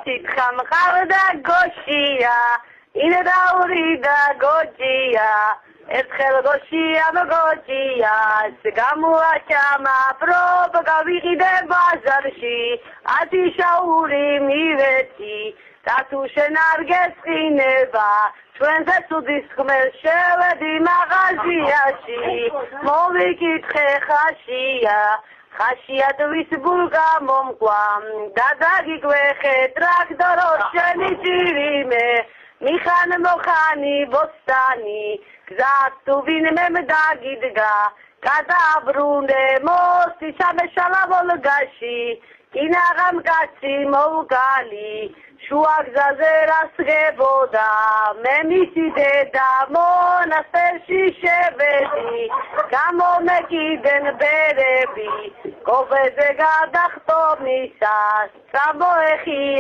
სითხა მყავდა გოშია ინდაური და გოჯია ერთხელ გოშია მოგოჯია გამოაჭამა პრობ გავიყიდე ბაზარში ათიშაური მივეცი დათუშენ არ გესყინება ჩვენზე ცუდის ხმელს შევედი მაღაზიაში მოვიკითხე ხაშია თვის ბულგა მომყვა დადაგიგვეხე ტრაქტოროს შენი ძირიმე მიხან მოხანი ბოსტანი გზას თუ ვინმე დაგიდგა გადააბრუნე მოსი სამეშალა ვოლგაში კინაღამ კაცი მოვგალი შუა გზაზე რასღებოდა მე მისი დედა მონასტერში შევედი გამომეკიდნენ ბერები კობეზე გადახტომისას წამოეხია